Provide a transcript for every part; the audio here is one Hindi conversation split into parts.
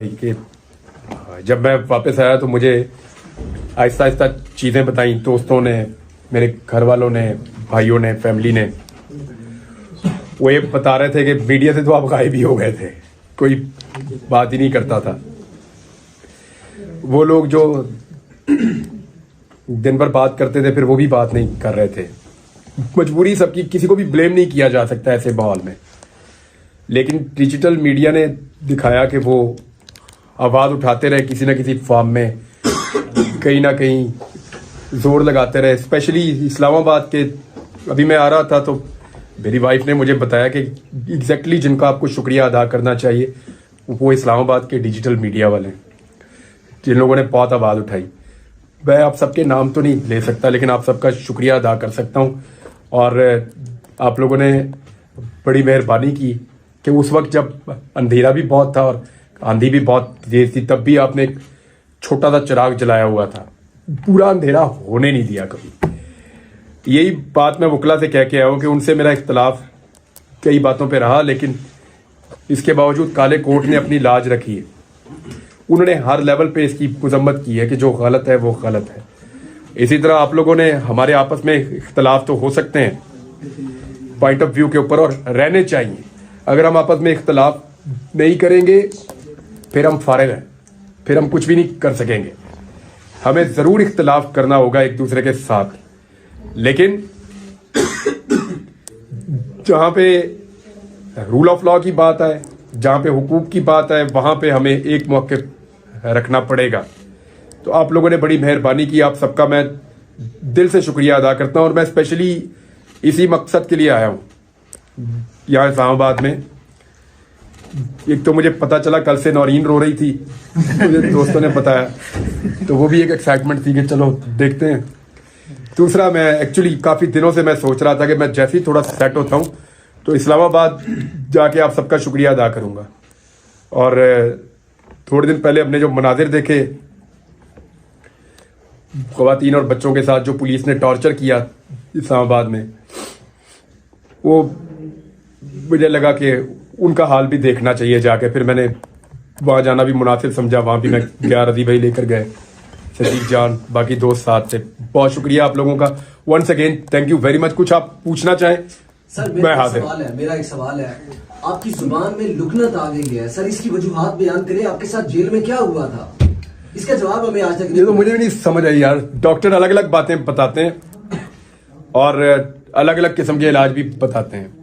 कि जब मैं वापस आया तो मुझे आहिस्ता आहिस्ता चीज़ें बताई दोस्तों ने, मेरे घर वालों ने, भाइयों ने, फैमिली ने। वो ये बता रहे थे कि मीडिया से तो आप गायब ही हो गए थे, कोई बात ही नहीं करता था। वो लोग जो दिन भर बात करते थे फिर वो भी बात नहीं कर रहे थे। मजबूरी सबकी, किसी को भी ब्लेम नहीं किया जा सकता ऐसे माहौल में। लेकिन डिजिटल मीडिया ने दिखाया कि वो आवाज़ उठाते रहे, किसी ना किसी फॉर्म में कहीं ना कहीं जोर लगाते रहे। स्पेशली इस्लामाबाद के, अभी मैं आ रहा था तो मेरी वाइफ ने मुझे बताया कि एग्जैक्टली जिनका आपको शुक्रिया अदा करना चाहिए वो इस्लामाबाद के डिजिटल मीडिया वाले, जिन लोगों ने बहुत आवाज़ उठाई। मैं आप सबके नाम तो नहीं ले सकता लेकिन आप सबका शुक्रिया अदा कर सकता हूँ। और आप लोगों ने बड़ी मेहरबानी की कि उस वक्त जब अंधेरा भी बहुत था और आंधी भी बहुत तेज थी, तब भी आपने एक छोटा सा चिराग जलाया हुआ था, पूरा अंधेरा होने नहीं दिया कभी। यही बात मैं वकला से कह के आया हूँ कि उनसे मेरा इख्तलाफ कई बातों पे रहा, लेकिन इसके बावजूद काले कोर्ट ने अपनी लाज रखी है। उन्होंने हर लेवल पे इसकी मजम्मत की है कि जो गलत है वो गलत है। इसी तरह आप लोगों ने, हमारे आपस में इख्तलाफ तो हो सकते हैं पॉइंट ऑफ व्यू के ऊपर, और रहने चाहिए। अगर हम आपस में इख्तलाफ नहीं करेंगे फिर हम फारिग हैं, फिर हम कुछ भी नहीं कर सकेंगे। हमें ज़रूर इख्तलाफ करना होगा एक दूसरे के साथ, लेकिन जहाँ पे रूल ऑफ लॉ की बात है, जहाँ पे हुकूक की बात है, वहाँ पे हमें एक मौक़िफ़ रखना पड़ेगा। तो आप लोगों ने बड़ी मेहरबानी की, आप सबका मैं दिल से शुक्रिया अदा करता हूँ। और मैं स्पेशली इसी मकसद के लिए आया हूँ यहाँ इस्लामाबाद में। एक तो मुझे पता चला कल से नौरीन रो रही थी, मुझे दोस्तों ने बताया, तो वो भी एक एक्साइटमेंट थी कि चलो देखते हैं। दूसरा, मैं एक्चुअली काफ़ी दिनों से मैं सोच रहा था कि मैं जैसे ही थोड़ा सेट होता हूँ तो इस्लामाबाद जाके आप सबका शुक्रिया अदा करूँगा। और थोड़े दिन पहले अपने जो मनाजिर देखे ख़वातीन और बच्चों के साथ, जो पुलिस ने टॉर्चर किया इस्लामाबाद में, वो मुझे लगा कि उनका हाल भी देखना चाहिए जाके। फिर मैंने वहाँ जाना भी मुनासिब समझा, वहाँ भी मैं गया, रजी भाई लेकर गए, सदीक जान, बाकी दोस्त साथ थे। बहुत शुक्रिया आप लोगों का, once again thank you very much. कुछ आप पूछना चाहें? सर मेरा एक सवाल है, आपकी जुबान में लुकनत आ गई है सर, इसकी वजूहात बयान करें। आपके साथ जेल में क्या हुआ था, इसका जवाब हमें आज तक ये तो मुझे भी नहीं समझ आई यार। डॉक्टर अलग अलग बातें बताते हैं और अलग अलग किस्म के इलाज भी बताते हैं।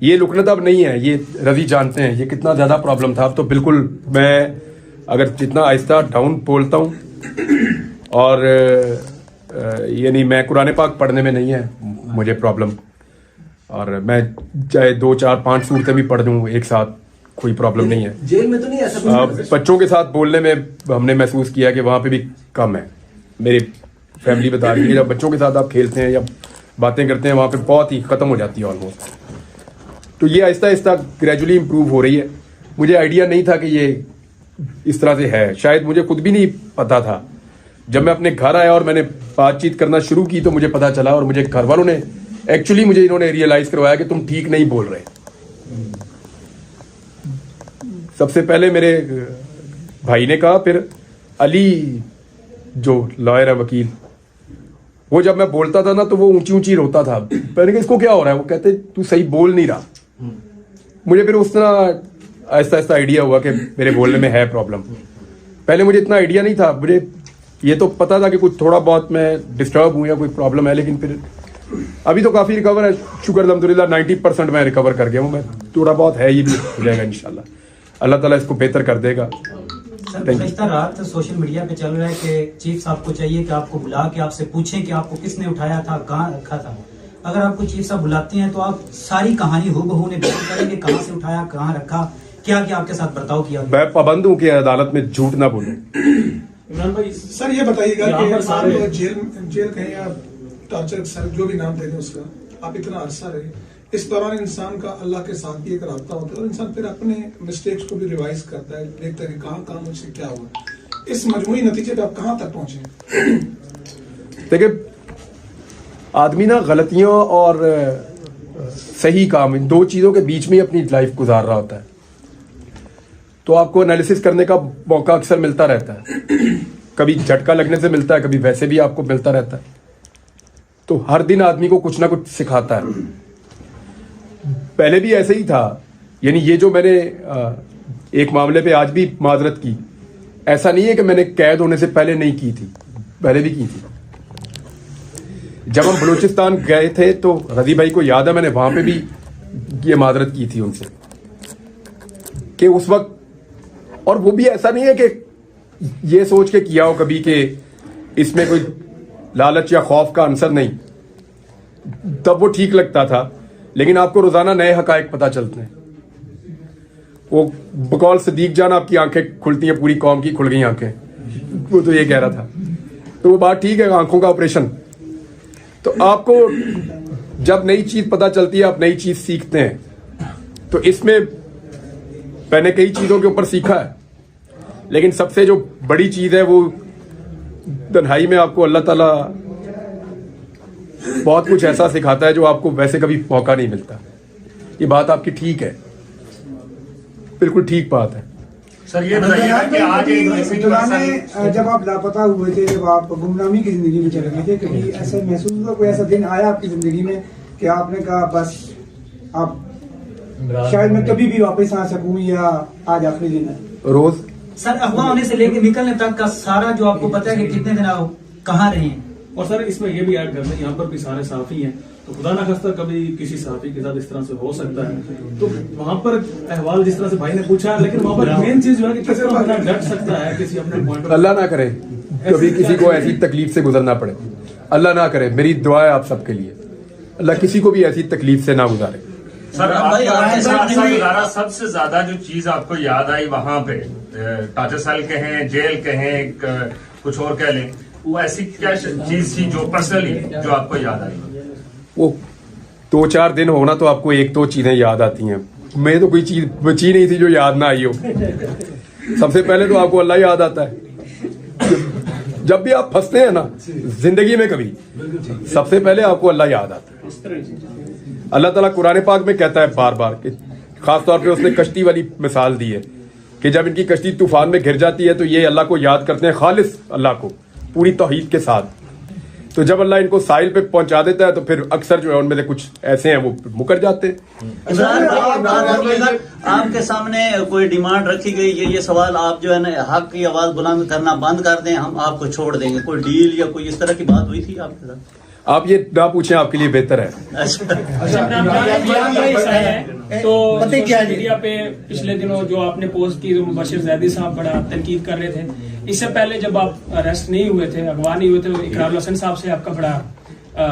ये लुकनत अब नहीं है, ये रवि जानते हैं ये कितना ज़्यादा प्रॉब्लम था। अब तो बिल्कुल मैं अगर जितना आहिस्ता डाउन बोलता हूँ, और यानी मैं कुरान पाक पढ़ने में नहीं है मुझे प्रॉब्लम, और मैं चाहे 2, 4, 5 सूरतें भी पढ़ दूँ एक साथ, कोई प्रॉब्लम नहीं है। जेल में तो नहीं ऐसा कुछ? बच्चों के साथ बोलने में हमने महसूस किया कि वहाँ पे भी कम है। मेरी फैमिली बता रही है जब बच्चों के साथ आप खेलते हैं या बातें करते हैं वहाँ पे बहुत ही ख़त्म हो जाती है ऑलमोस्ट। तो ये आहिस्ता आहिस्ता ग्रेजुअली इम्प्रूव हो रही है। मुझे आइडिया नहीं था कि ये इस तरह से है, शायद मुझे खुद भी नहीं पता था। जब मैं अपने घर आया और मैंने बातचीत करना शुरू की तो मुझे पता चला, और मुझे घर वालों ने एक्चुअली मुझे इन्होंने रियलाइज़ करवाया कि तुम ठीक नहीं बोल रहे। सबसे पहले मेरे भाई ने कहा, फिर अली जो लॉयर है, वकील, वो जब मैं बोलता था ना तो वो ऊंची ऊंची रोता था। मैंने कहा इसको क्या हो रहा है? वो कहते तू सही बोल नहीं रहा। मुझे फिर उस तरह आहिस्ता आहिस्ता आइडिया हुआ कि मेरे बोलने में है प्रॉब्लम। पहले मुझे इतना आइडिया नहीं था, मुझे ये तो पता था कि कुछ थोड़ा बहुत मैं डिस्टर्ब हूँ या कोई प्रॉब्लम है, लेकिन फिर अभी तो काफ़ी रिकवर है, शुक्र अल्हम्दुलिल्लाह 90% मैं रिकवर कर गया हूँ। मैं थोड़ा बहुत है, ये भी हो जाएगा इंशाल्लाह, अल्लाह ताला इसको बेहतर कर देगा। सर रात सोशल मीडिया पे चल रहा है कि चीफ साहब को चाहिए कि आपको बुला के आपसे पूछें कि आपको किसने उठाया था, कहाँ रखा था। अगर आपको चीफ साहब बुलाते हैं तो आप सारी कहानी हूबहू ने बयान करेंगे, कहाँ से उठाया, कहाँ रखा, क्या क्या आपके साथ बर्ताव किया। मैं पाबंद हूँ कि अदालत में झूठ ना बोलूं। इमरान भाई, सर ये बताइएगा कि आप जेल कहें या टॉर्चर, सर जो भी नाम दे दें उसका, आप इतना अरसा रहे, इस दौरान इंसान का अल्लाह के साथ भी एक राब्ता होता है और इंसान फिर अपने मिस्टेक्स को भी रिवाइज करता है, देखता है कि कहाँ मुझसे क्या हुआ। इस मजमूई नतीजे पे आप कहाँ तक पहुंचे? देखिए, आदमी ना गलतियों और सही काम, इन दो चीज़ों के बीच में अपनी लाइफ गुजार रहा होता है। तो आपको एनालिसिस करने का मौका अक्सर मिलता रहता है। कभी झटका लगने से मिलता है, कभी वैसे भी आपको मिलता रहता है। तो हर दिन आदमी को कुछ ना कुछ सिखाता है। पहले भी ऐसे ही था, यानी ये जो मैंने एक मामले पे आज भी माजरत की, ऐसा नहीं है कि मैंने कैद होने से पहले नहीं की थी, पहले भी की थी। जब हम बलूचिस्तान गए थे तो रजी भाई को याद है, मैंने वहां पे भी ये माजरत की थी उनसे कि उस वक्त, और वो भी ऐसा नहीं है कि ये सोच के किया हो कभी कि इसमें कोई लालच या खौफ का आंसर नहीं, तब वो ठीक लगता था। लेकिन आपको रोजाना नए हकायक पता चलते हैं। वो बकौल सदीक जान आपकी आंखें खुलती हैं, पूरी कौम की खुल गई आंखें, वो तो ये कह रहा था। तो वो बात ठीक है, आंखों का ऑपरेशन। तो आपको जब नई चीज पता चलती है, आप नई चीज सीखते हैं। तो इसमें मैंने कई चीजों के ऊपर सीखा है, लेकिन सबसे जो बड़ी चीज है वो तन्हाई में आपको अल्लाह ताला बहुत कुछ ऐसा सिखाता है जो आपको वैसे कभी मौका नहीं मिलता। ये बात आपकी ठीक है, बिल्कुल ठीक बात है। सर ये बताइएगा कि आज एक ऐसी पर्सन, जब आप लापता हुए थे, जब आप गुमनामी की जिंदगी में चले गए थे, कभी ऐसा महसूस हुआ, कोई ऐसा दिन आया आपकी जिंदगी में कि आपने कहा बस आप शायद मैं कभी भी वापस आ सकूं, या आज आखिरी दिन है? रोज सर अगवा होने से लेकर निकलने तक का सारा जो आपको पता है कि कितने दिन आप कहाँ रहे हैं। और सर इसमें ये भी ऐड कर दें, यहाँ पर भी सारे साफी हैं, तो खुदा ना खास्ता कभी किसी साफी के साथ इस तरह से हो सकता है। तो वहाँ पर अहवाल जिस तरह से भाई ने पूछा, लेकिन वहाँ पर मेन चीज जो है कि किस तरह बंदा डट सकता है किसी अपने पॉइंट। अल्लाह ना करे कभी किसी को ऐसी तकलीफ से गुजरना पड़े, अल्लाह ना करे। मेरी दुआ है आप सबके लिए, अल्लाह किसी को भी ऐसी तकलीफ से ना गुजारे। सर आपके साथ गुजारा सबसे ज्यादा जो चीज आपको याद आई वहां पे, टाटा सेल कहें, जेल कहें, कुछ और कह लें, वो ऐसी क्या चीज थी जो पर्सनली जो आपको याद आई? वो 2-4 दिन होना तो आपको 1-2 चीजें याद आती हैं। मैं तो कोई चीज बची नहीं थी जो याद ना आई हो। सबसे पहले तो आपको अल्लाह याद आता है। जब भी आप फंसते हैं ना जिंदगी में कभी, सबसे पहले आपको अल्लाह याद आता है। अल्लाह ताला कुरान पाक में कहता है बार बार कि खासतौर पे उसने कश्ती वाली मिसाल दी है कि जब इनकी कश्ती तूफान में घिर जाती है तो ये अल्लाह को याद करते हैं, खालिस अल्लाह को पूरी तौहीद के साथ। तो जब अल्लाह इनको साहिल पे पहुंचा देता है तो फिर अक्सर जो है उनमें से कुछ ऐसे हैं वो मुकर जाते हैं। आपके सामने कोई डिमांड रखी गई है, ये सवाल आप जो है ना हक की आवाज बुलंद करना बंद कर दें, हम आपको छोड़ देंगे, कोई डील या कोई इस तरह की बात हुई थी आपके साथ? आप ये ना पूछें, आपके लिए बेहतर है। तो सोशल मीडिया पे पिछले दिनों जो आपने पोस्ट की, तो बशीर जैदी साहब बड़ा तनकीद कर रहे थे। इससे पहले जब आप अरेस्ट नहीं हुए थे, अगवा नहीं हुए थे, तो इकरारुल हसन साहब से आपका बड़ा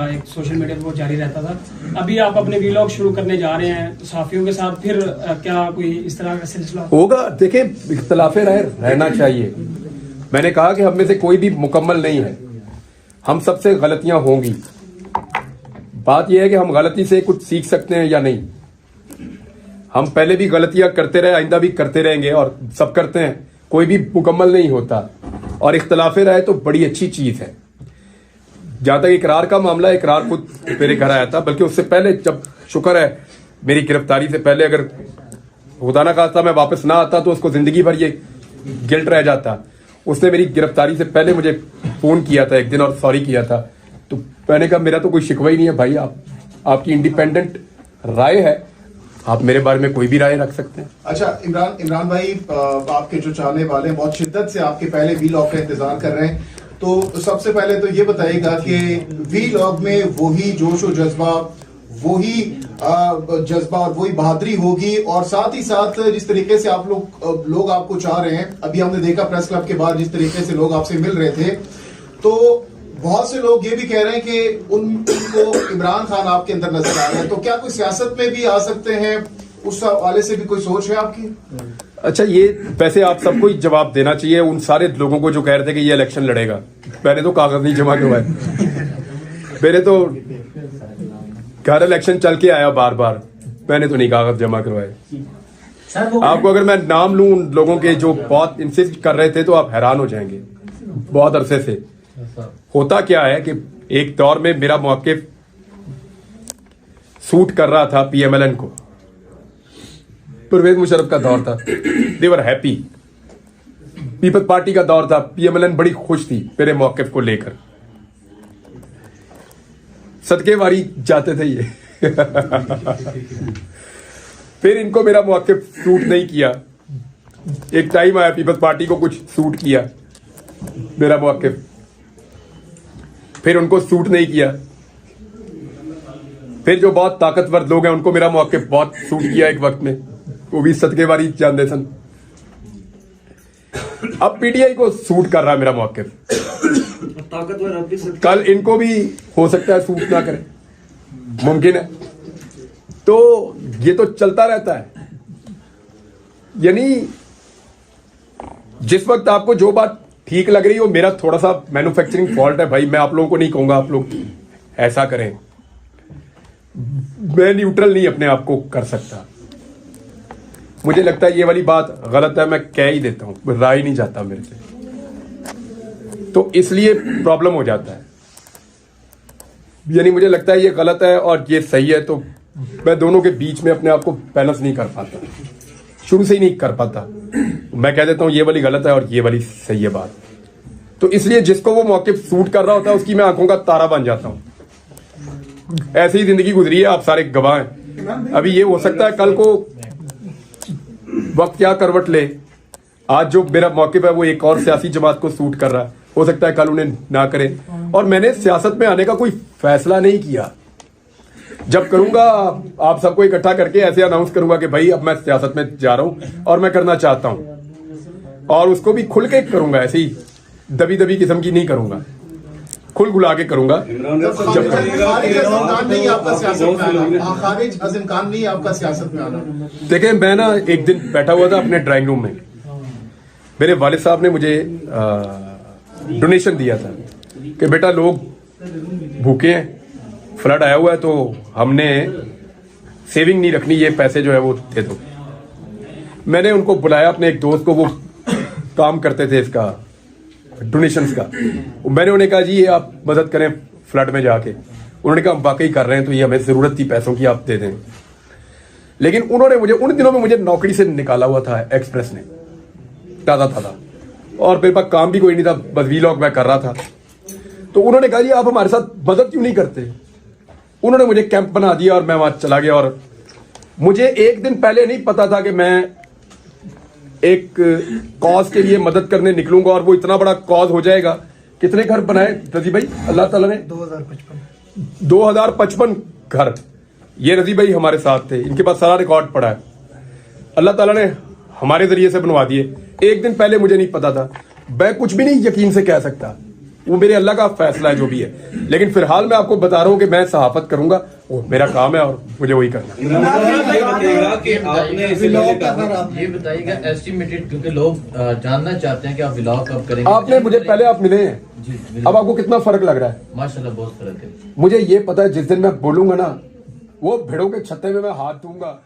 एक सोशल मीडिया पे वो जारी रहता था। अभी आप अपने वीलॉग शुरू करने जा रहे हैं तो साफियों के साथ, फिर क्या कोई इस तरह का सिलसिला होगा? देखिए, इख्तलाफे रहना चाहिए। मैंने कहा कि हम में से कोई भी मुकम्मल नहीं है, हम सबसे गलतियां होंगी। बात यह है कि हम गलती से कुछ सीख सकते हैं या नहीं। हम पहले भी गलतियां करते रहे, आइंदा भी करते रहेंगे, और सब करते हैं, कोई भी मुकम्मल नहीं होता। और इख्तलाफे रहे तो बड़ी अच्छी चीज है। जहां तक इकरार का मामला है, इकरार खुद मेरे घर आया था, बल्कि उससे पहले, जब शुक्र है मेरी गिरफ्तारी से पहले अगर खुदा ना खास्ता मैं वापस ना आता तो उसको जिंदगी भर ये गिल्ट रह जाता। उसने मेरी गिरफ्तारी से पहले मुझे फोन किया था एक दिन और सॉरी किया था। तो मैंने कहा मेरा तो कोई शिकवा ही नहीं है भाई, आपकी इंडिपेंडेंट राय है, आप मेरे बारे में कोई भी राय रख सकते हैं। अच्छा इमरान भाई, आपके जो चाहने वाले हैं बहुत शिद्दत से आपके पहले वीलॉग का इंतजार कर रहे हैं, तो सबसे पहले तो ये बताइएगा कि वीलॉग में वही जोश और जज्बा, वही जज्बा और वही बहादुरी होगी, और साथ ही साथ जिस तरीके से आप लोग आपको चाह रहे हैं, अभी हमने देखा प्रेस क्लब के बाद जिस तरीके से लोग आपसे मिल रहे थे, तो बहुत से लोग ये भी कह रहे हैं कि उनको इमरान खान आपके अंदर नजर आ रहे हैं, तो क्या कोई सियासत में भी आ सकते हैं? उस हवाले से भी कोई सोच है आपकी? अच्छा, ये वैसे आप सबको ही जवाब देना चाहिए उन सारे लोगों को जो कह रहे थे कि ये इलेक्शन लड़ेगा। मैंने तो कागज नहीं जमा करवाए, मेरे तो घर इलेक्शन चल के आया बार बार, मैंने तो नहीं कागज जमा करवाए। आपको अगर मैं नाम लूं उन लोगों के जो बहुत इंसिस्ट कर रहे थे तो आप हैरान हो जाएंगे। बहुत अरसे से होता क्या है कि एक दौर में मेरा मौक़िफ़ सूट कर रहा था पीएमएलएन को। परवेज मुशर्रफ का दौर था, दे वर हैप्पी। पीपल्स पार्टी का दौर था, पीएमएलएन बड़ी खुश थी मेरे मौकिफ को लेकर, सदके वारी जाते थे ये। फिर इनको मेरा मौकिफ सूट नहीं किया। एक टाइम आया पीपल्स पार्टी को कुछ सूट किया मेरा मौकिफ, फिर उनको सूट नहीं किया। फिर जो बहुत ताकतवर लोग हैं उनको मेरा मौकिफ बहुत सूट किया एक वक्त में, वो भी सदके वारी जानते सन। अब पीटीआई को सूट कर रहा है मेरा मौकिफ, ताकतवर अब भी कल इनको भी हो सकता है सूट ना करे, मुमकिन है। तो ये तो चलता रहता है। यानी जिस वक्त आपको जो बात ठीक लग रही हो, मेरा थोड़ा सा मैन्युफैक्चरिंग फॉल्ट है भाई, मैं आप लोगों को नहीं कहूंगा आप लोग ऐसा करें, मैं न्यूट्रल नहीं अपने आप को कर सकता। मुझे लगता है ये वाली बात गलत है, मैं कह ही देता हूं, राय नहीं जाता मेरे से, तो इसलिए प्रॉब्लम हो जाता है। यानी मुझे लगता है ये गलत है और ये सही है, तो मैं दोनों के बीच में अपने आप को बैलेंस नहीं कर पाता, शुरू से ही नहीं कर पाता। मैं कह देता हूं ये वाली गलत है और ये वाली सही है बात, तो इसलिए जिसको वो मौके सूट कर रहा होता है उसकी मैं आंखों का तारा बन जाता हूं। ऐसी ही जिंदगी गुजरी है, आप सारे गवाह हैं। अभी ये हो सकता है कल को वक्त क्या करवट ले, आज जो मेरा मौकिफ है वो एक और सियासी जमात को सूट कर रहा है, हो सकता है कल उन्हें ना करे। और मैंने सियासत में आने का कोई फैसला नहीं किया, जब करूंगा आप सबको इकट्ठा करके ऐसे अनाउंस करूंगा कि भाई अब मैं सियासत में जा रहा हूं और मैं करना चाहता हूं, और उसको भी खुल के करूंगा, ऐसे ही दबी दबी किस्म की नहीं करूंगा, खुल गुला के करूंगा। खारिज अज़म नहीं आपका सियासत में आना, खारिज अज़म खान नहीं आपका सियासत में आना। देखें, मैं ना एक दिन बैठा हुआ था अपने ड्राइंग रूम में, मेरे वालिद साहब ने मुझे डोनेशन दिया था कि बेटा लोग भूखे हैं, फ्लड आया हुआ है, तो हमने सेविंग नहीं रखनी, ये पैसे जो है वो दे दो। मैंने उनको बुलाया, अपने एक दोस्त को, वो काम करते थे इसका डोनेशंस का। मैंने उन्हें कहा जी ये आप मदद करें फ्लड में जाके। उन्होंने कहा हम वाकई कर रहे हैं, तो ये हमें जरूरत थी पैसों की, आप दे दें। लेकिन उन्होंने मुझे उन दिनों में मुझे नौकरी से निकाला हुआ था एक्सप्रेस ने, ताजा ताजा, और मेरे पास काम भी कोई नहीं था, बस वीलॉग मैं कर रहा था। तो उन्होंने कहा जी आप हमारे साथ मदद क्यों नहीं करते। उन्होंने मुझे कैंप बना दिया और मैं वहां चला गया, और मुझे एक दिन पहले नहीं पता था कि मैं एक कॉज के लिए मदद करने निकलूंगा और वो इतना बड़ा कॉज हो जाएगा। कितने घर बनाए रजी भाई अल्लाह ताला ने? 2055 घर। ये रजी भाई हमारे साथ थे, इनके पास सारा रिकॉर्ड पड़ा है, अल्लाह ताला ने हमारे जरिए से बनवा दिए। एक दिन पहले मुझे नहीं पता था, मैं कुछ भी नहीं यकीन से कह सकता, वो मेरे अल्लाह का फैसला है जो भी है। लेकिन फिलहाल मैं आपको बता रहा हूं कि मैं सहाफत करूंगा, वो मेरा काम है और मुझे वही करना है। ये बताइएगा एस्टिमेटेड, क्योंकि लोग जानना चाहते हैं कि आप व्लॉग कब करेंगे। आपने मुझे पहले आप मिले हैं, अब आपको कितना फर्क लग रहा है? माशाल्लाह बहुत फर्क है। मुझे ये पता है जिस दिन मैं बोलूंगा ना, वो भेड़ों के छत्ते में मैं हाथ दूंगा।